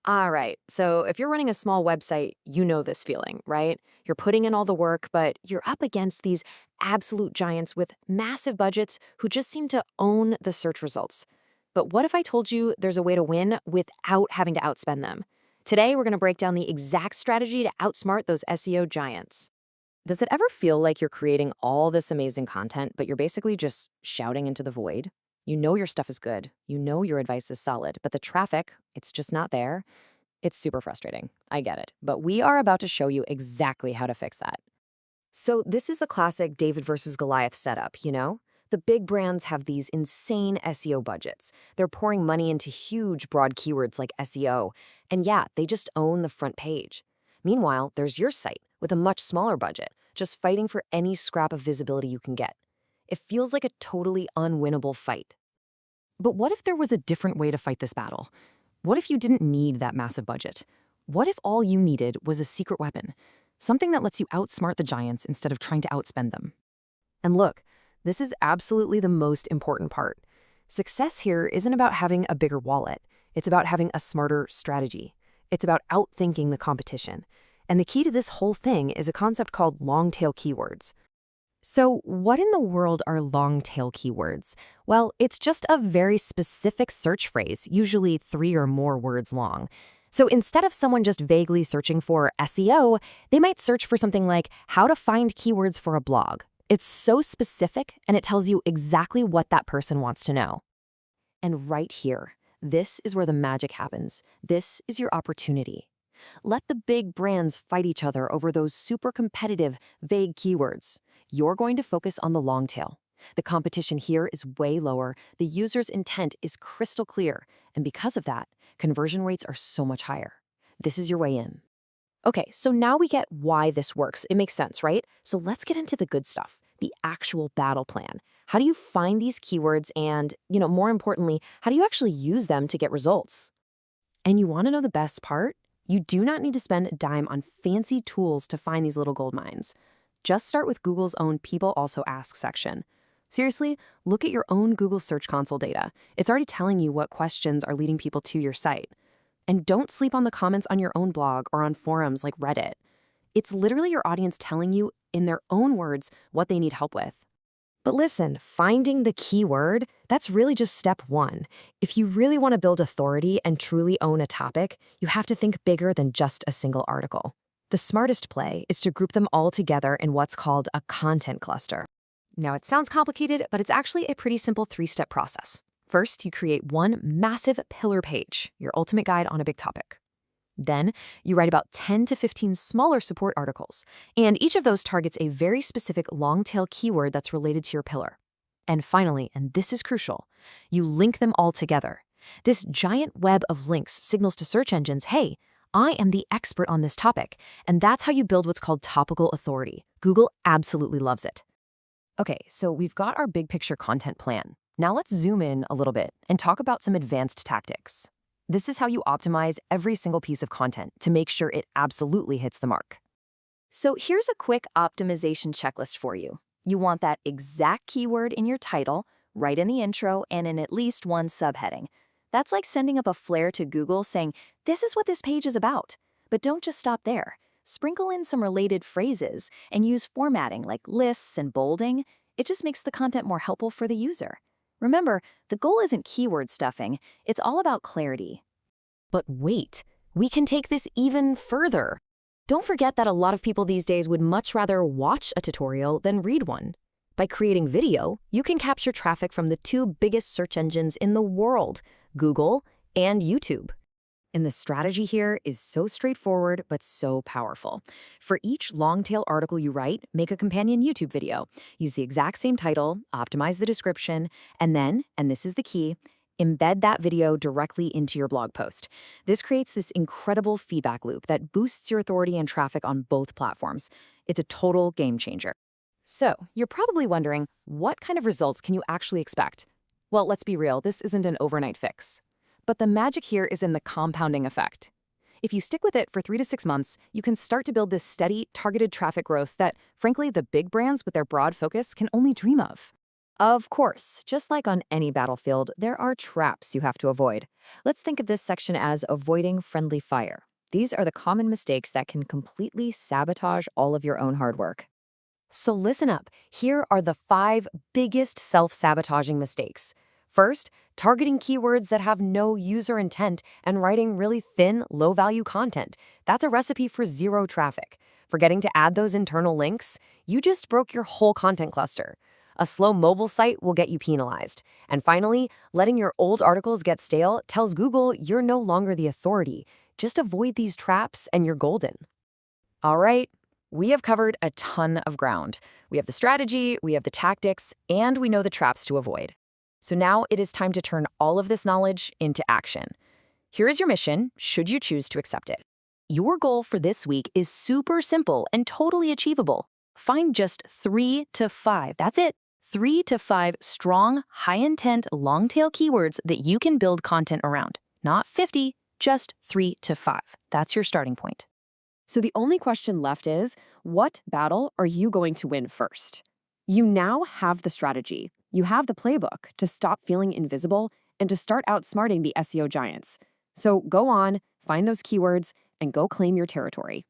All right. So if you're running a small website, you know this feeling, right? You're putting in all the work, but you're up against these absolute giants with massive budgets who just seem to own the search results. But what if I told you there's a way to win without having to outspend them? Today, we're going to break down the exact strategy to outsmart those SEO giants. Does it ever feel like you're creating all this amazing content, but you're basically just shouting into the void? You know your stuff is good. You know your advice is solid, but the traffic, it's just not there. It's super frustrating. I get it. But we are about to show you exactly how to fix that. So, this is the classic David versus Goliath setup, you know? The big brands have these insane SEO budgets. They're pouring money into huge, broad keywords like SEO. And yeah, they just own the front page. Meanwhile, there's your site with a much smaller budget, just fighting for any scrap of visibility you can get. It feels like a totally unwinnable fight. But what if there was a different way to fight this battle? What if you didn't need that massive budget? What if all you needed was a secret weapon? Something that lets you outsmart the giants instead of trying to outspend them. And look, this is absolutely the most important part. Success here isn't about having a bigger wallet. It's about having a smarter strategy. It's about outthinking the competition. And the key to this whole thing is a concept called long-tail keywords. So what in the world are long-tail keywords? Well, it's just a very specific search phrase, usually 3 or more words long. So instead of someone just vaguely searching for SEO, they might search for something like how to find keywords for a blog. It's so specific, and it tells you exactly what that person wants to know. And right here, this is where the magic happens. This is your opportunity. Let the big brands fight each other over those super competitive, vague keywords. You're going to focus on the long tail. The competition here is way lower, the user's intent is crystal clear, and because of that, conversion rates are so much higher. This is your way in. Okay, so now we get why this works. It makes sense, right? So let's get into the good stuff, the actual battle plan. How do you find these keywords and, more importantly, how do you actually use them to get results? And you want to know the best part? You do not need to spend a dime on fancy tools to find these little gold mines. Just start with Google's own People Also Ask section. Seriously, look at your own Google Search Console data. It's already telling you what questions are leading people to your site. And don't sleep on the comments on your own blog or on forums like Reddit. It's literally your audience telling you, in their own words, what they need help with. But listen, finding the keyword, that's really just step one. If you really want to build authority and truly own a topic, you have to think bigger than just a single article. The smartest play is to group them all together in what's called a content cluster. Now, it sounds complicated, but it's actually a pretty simple 3-step process. First, you create one massive pillar page, your ultimate guide on a big topic. Then, you write about 10 to 15 smaller support articles, and each of those targets a very specific long-tail keyword that's related to your pillar. And finally, and this is crucial, you link them all together. This giant web of links signals to search engines, hey, I am the expert on this topic, and that's how you build what's called topical authority. Google absolutely loves it. Okay, so we've got our big picture content plan. Now let's zoom in a little bit and talk about some advanced tactics. This is how you optimize every single piece of content to make sure it absolutely hits the mark. So here's a quick optimization checklist for you. You want that exact keyword in your title, right in the intro, and in at least one subheading. That's like sending up a flare to Google saying, this is what this page is about. But don't just stop there. Sprinkle in some related phrases and use formatting like lists and bolding. It just makes the content more helpful for the user. Remember, the goal isn't keyword stuffing, it's all about clarity. But wait, we can take this even further. Don't forget that a lot of people these days would much rather watch a tutorial than read one. By creating video, you can capture traffic from the 2 biggest search engines in the world, Google and YouTube. And the strategy here is so straightforward but so powerful. For each long-tail article you write, make a companion YouTube video. Use the exact same title, optimize the description, and then, and this is the key, embed that video directly into your blog post. This creates this incredible feedback loop that boosts your authority and traffic on both platforms. It's a total game changer. So, you're probably wondering, what kind of results can you actually expect? Well, let's be real, this isn't an overnight fix. But the magic here is in the compounding effect. If you stick with it for 3 to 6 months, you can start to build this steady, targeted traffic growth that, frankly, the big brands with their broad focus can only dream of. Of course, just like on any battlefield, there are traps you have to avoid. Let's think of this section as avoiding friendly fire. These are the common mistakes that can completely sabotage all of your own hard work. So listen up. Here are the 5 biggest self-sabotaging mistakes. First, targeting keywords that have no user intent and writing really thin, low-value content. That's a recipe for zero traffic. Forgetting to add those internal links, you just broke your whole content cluster. A slow mobile site will get you penalized. And finally, letting your old articles get stale tells Google you're no longer the authority. Just avoid these traps and you're golden. All right, we have covered a ton of ground. We have the strategy, we have the tactics, and we know the traps to avoid. So now it is time to turn all of this knowledge into action. Here is your mission, should you choose to accept it. Your goal for this week is super simple and totally achievable. Find just 3 to 5, that's it, 3 to 5 strong, high-intent, long-tail keywords that you can build content around. Not 50, just 3 to 5. That's your starting point. So the only question left is, what battle are you going to win first? You now have the strategy. You have the playbook to stop feeling invisible and to start outsmarting the SEO giants. So go on, find those keywords, and go claim your territory.